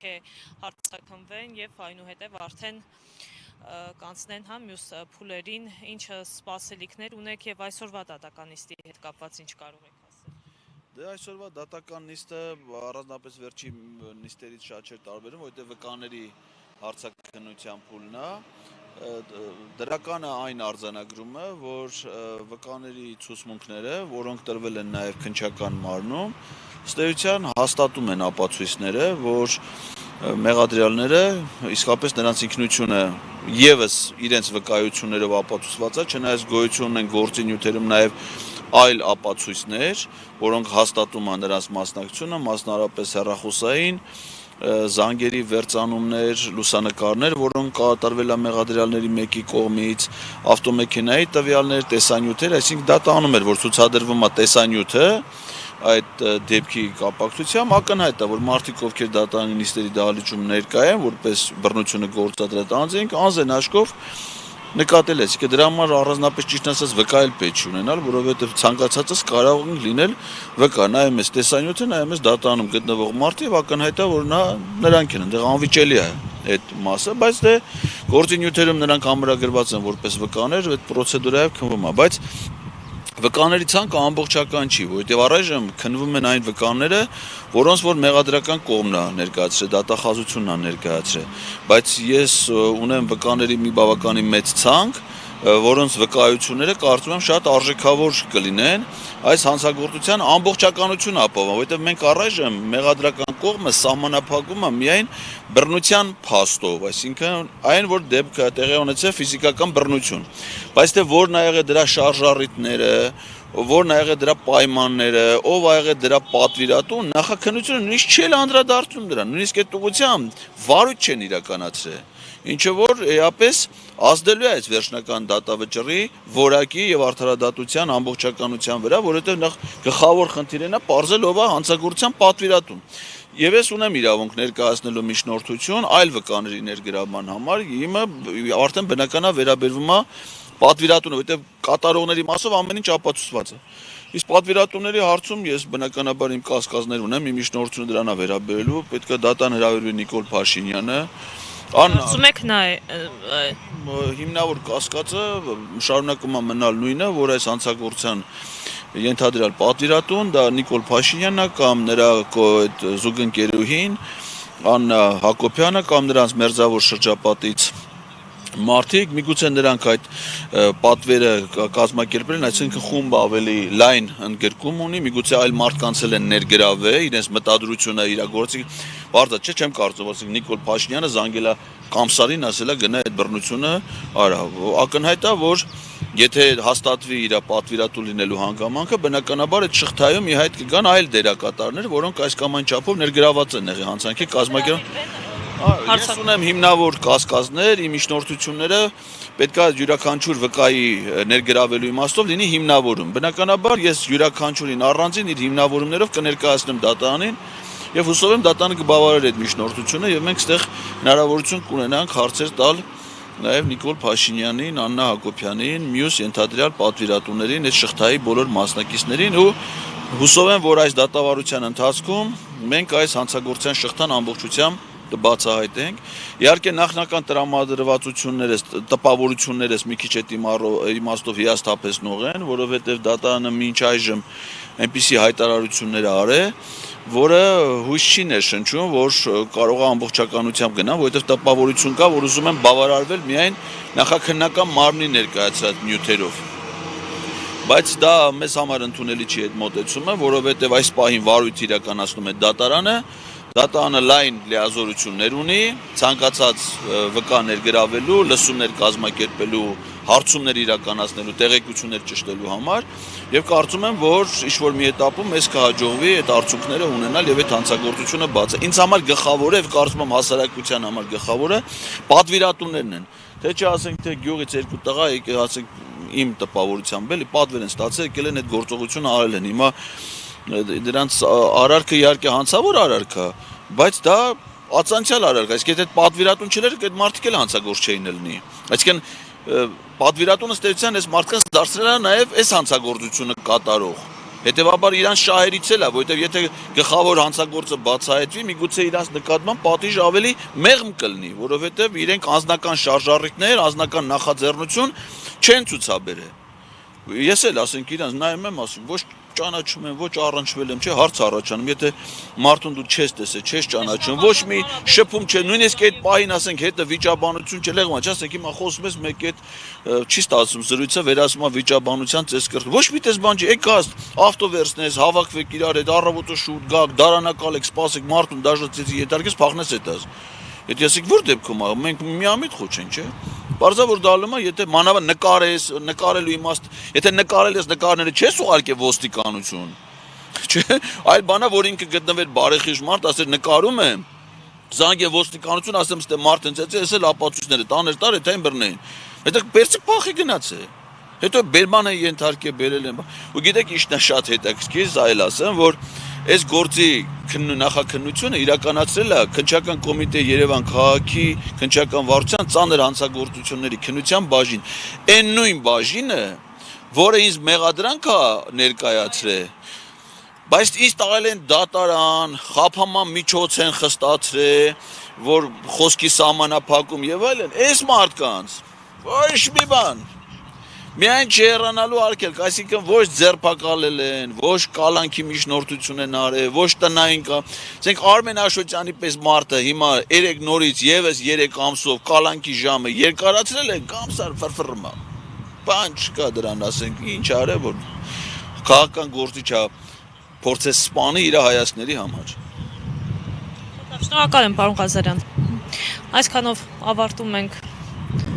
է հարցակնվեն եւ այնուհետեւ արդեն կանցնեն հա մյուս փուլերին, ինչ սպասելիքներ ունեք եւ այսօրվա դատական նիստի հետ կապված ինչ կարող եք ասել։ Դե այսօրվա դատական նիստը առանձնապես վերջի նիստերից շատ չէր տարբերում, որովհետեւ վկաների հարցակնության փուլն է։ Դրականը այն արձանագրում է, որ վկաների ցուցմունքները, որոնք տրվել են նաև քննչական մարմնում, ըստ էության հաստատում են ապացույցները, որ մեղադրյալները իսկապես նրանց ինքնությունը եւս իրենց վկայություններով ապացուցված է, չնայած գոյություն ունեն գործի նյութերում նաև այլ ապացույցներ, որոնք հաստատում են նրանց մասնակցությունը, մասնավորապես հեռախոսային զանգերի վերծանումներ, լուսանկարներ, որոնք կատարվել են մեղադրյալների մեկի կողմից, ավտոմեքենայի տվյալներ, տեսանյութեր, այսինքն դա տանում էր, որ ցուցադրվում է տեսանյութը այդ դեպքի կապակցությամբ, ակնհայտ է, որ մարդիկ, ովքեր դատարանի նիստերի դահլիճում ներկա են, որպես բռնությունը գործադրած անձ են աչքով նկատել է, դրա համար առանձնապես ճիշտ ասած վկայել պետք չի ունենալ, որովհետև ցանկացածս կարող են լինել վկա, նայում ես տեսանյութը, նայում ես դատարանում գտնվող մարդը եւ ակնհայտ է, որ նրանք են, այնտեղ անվիճելի է այդ մասը, բայց դե գործի նյութերում նրանք ամրագրված են որպես վկաներ, այդ պրոցեդուրայով քննվում է, բայց վկաների ցանկը ամբողջական չի, որովհետև առայժմ քննվում են այն վկաները, որոնց որ մեղադրական կողմն է ներկայացրել, դատախազությունն է ներկայացրել, բայց ես ունեմ վկաների մի բավականին մեծ ցանկ, որոնց վկայությունները կարծում եմ շատ արժեքավոր կլինեն այս հանցագործության ամբողջականությունը ապահովում, որովհետև մենք առայժմ մեղադրական կողմը սահմանափակում է միայն բռնության փաստով, այսինքն այն, որ դեպքը տեղի ունեցել ֆիզիկական բռնություն, բայց թե որն ա եղել դրա շարժառիթները, որն ա եղել դրա պայմանները, ով ա եղել դրա պատվիրատուն, նախաքննությունը նույնիսկ չի անդրադարձում դրան, նույնիսկ այդ ուղղությամբ վարույթ չեն իրականացրել, ինչը որ էապես ազդելու է այս վերջնական դատավճռի որակի եւ արդարադատության ամբողջականության վրա, որովհետեւ նախ գլխավոր խնդիրն է պարզել ով է հանցագործության պատվիրատուն։ Եվ ես ունեմ իրավունք ներկայացնելու միջնորդություն այլ վկաների ներգրավման համար, իմը արդեն բնական է վերաբերվում է պատվիրատունը, որովհետեւ կատարողների մասով ամեն ինչ ապացուցված է։ Իսկ պատվիրատուների հարցում ես բնականաբար իմ կասկածներ ունեմ, իմ միջնորդությունը դրան է վերաբերելու, պետք է դատան հրավիրվի Նիկոլ Փաշինյանը։ Կարծում եք նա հիմնավոր կասկածը շարունակում է մնալ նույնը, որ այս հանցագործության ենթադրյալ պատվիրատուն դա Նիկոլ Փաշինյանն է կամ նրա այդ զուգընկերուհին Աննա Հակոբյանը կամ նրանց մերձավոր շրջապատից մարդիկ, միգուցե նրանք այդ պատվերը կազմակերպել են, այսինքն խումբը ավելի լայն ընդգրկում ունի, միգուցե այլ մարդկանց էլ են ներգրավել, իրենց մտադրությունը իրագործի, բարձր չէ, չեմ կարծում, ասենք Նիկոլ Փաշինյանը զանգելա Կամսարին, ասելա գնա այդ բռնությունը արա, ակնհայտ է, որ եթե հաստատվի իր պատվիրատու լինելու հանգամանքը, բնականաբար այդ շղթայում ի հայտ կգան այլ դերակատարներ, որոնք այս կամ այն չափով ներգրաված են եղել հանցանքի կազմակերպման։ Ես ունեմ հիմնավոր կասկածներ, իմ միջնորդությունները պետք է յուրաքանչյուր վկայի ներգրավելու իմաստով լինի հիմնավորում։ Բնականաբար ես յուրաքանչյուրին առանձին իր հիմնավորումներով կներկայացնեմ դատարանին եւ հուսով եմ դատարանը կբավարարի այդ միջնորդությունը եւ մենք այդտեղ հնարավորություն կունենանք հարցեր տալ նաեւ Նիկոլ Փաշինյանին, Աննա Հակոբյանին, մյուս ենթադրյալ պատվիրատուներին, այդ շղթայի բոլոր մասնակիցներին ու հուսով եմ, որ այս դատավարության ընթացքում մենք այս հանցագործության շղթան ամբողջությամբ կբացահայտենք։ Իհարկե նախնական տրամադրվածություններս, տպավորություններս մի քիչ այդ իմաստով հիասթափեցնող են, որովհետև դատարանը մինչ այժմ այնպիսի հայտարարություններ արել, որը հույս չի ներշնչում, որ կարող է ամբողջականությամբ գնա, որովհետև տպավորություն կա, որ ուզում են բավարարվել միայն նախաքննական մարմնի ներկայացրած նյութերով։ Բայց դա մեզ համար ընդունելի չի այդ մոտեցումը, որովհետև այս պահին վարույթ իրականացնում է դատարանը լայն լիազորություններ ունի, ցանկացած վկա ներգրավելու, լսումներ կազմակերպելու, հարցումներ իրականացնելու, տեղեկություններ ճշտելու համար եւ կարծում եմ, որ ինչ-որ մի этаպում մեզ կհաջողվի այդ արդյունքները ունենալ եւ այդ հանցագործությունը բացել։ Ինձ համար գլխավորը եւ կարծում եմ հասարակության համար գլխավորը պատվիրատուներն են։ Թե չէ ասենք թե գյուղից երկու տղա եկել, ասենք իմ տպավորությամբ էլի պատվեր են ստացել, եկել են այդ գործողությունը արել են։ Հիմա դրանց արարքը իհարկե հանցավոր արարք է, բայց դա ացանցիալ արարք է, այսինքն եթե պատվիրատուն չլեր, այդ մարդիկ էլ հանցագործ չէին լինի։ Այսինքն պատվիրատունը ըստ էության այս մարդկանց դարձրել է նաև այս հանցագործությունը կատարող։ Հետևաբար իրանց շահերից էլ է, որովհետև եթե գլխավոր հանցագործը բացահայտվի, միգուցե իրանց նկատմամբ պատիժ ավելի մեղմ կլինի, որովհետև իրենք անձնական շարժառիթներ, անձնական նախաձեռնություն չեն ցուցաբերել։ Ես էլ ասենք իրանց նայում եմ, ասում ոչ ճանաչում եմ, ոչ առնչվել եմ, չէ, հարց առաջանում, եթե մարդուն դու չես տեսել, չես ճանաչում, ոչ մի շփում չէ, նույնիսկ այդ պահին ասենք հետը վիճաբանություն չեղმა, չէ, ասենք հիմա խոսում ես մեկ այդ չի ստացվում զրույցը, վերածվում է վիճաբանության ծեսկրտ։ Ոչ մի տես բան չի, եկաս, ավտովերցնես, հավաքվեք իրար հետ, առավոտը շուտ գաք, դարանակալեք, սպասեք մարդուն դաժնացեցի ետարկես, փախնես հետաս։ Եթե ասեք որ դեպքում է, մենք միամիտ խոչենք, չէ։ Բարձա որ դալում է, եթե մանավանդ նկարես, նկարելու իմաստ, եթե նկարել ես նկարները չես ուղարկել ոստիկանություն, չէ, այլ բանա որ ինքը գտնվեր բարեխիղճ մարդ, ասեր նկարում եմ, զանգե ոստիկանություն, ասեմ ստե մարդ ընծեց, ես էլ ապացույցները տաներ տար, եթե այն բռնեին։ Հետո բերցիկ փախի գնաց է։ Հետո բերմանը ենթարկե բերել են։ Ու գիտեք ինչն է շատ հետաքրքիր, զայլ ասեմ, որ այս գործի նախաքննությունը իրականացրել է քննչական կոմիտե Երևան քաղաքի քննչական վարչության ծանր հանցագործությունների քննության բաժին։ Այն նույն բաժինը, որը ինձ մեղադրանք է ներկայացրել, բայց ինձ տաղել են դատարան, խափանման միջոց են խստացրել, որ խոսքի սահմանափակում եւ այլն, այս մարդկանց ոչ մի բան միայն չհեռանալու արկելք, այսինքն ոչ ձերբակալել են, ոչ կալանքի միջնորդություն են արել, ոչ տնային կա։ Ասենք Արմեն Աշոտյանի պես մարդը հիմա 3 նորից եւս 3 ամսով կալանքի ժամը երկարացրել են, կամսար ֆրֆռմա։ Բան չկա դրան, ասենք ինչ արել որ քաղաքական գործիչը փորձես սպանի իր հայացքների համար։ Շնորհակալ եմ, պարոն Ղազարյան։ Այսքանով ավարտում ենք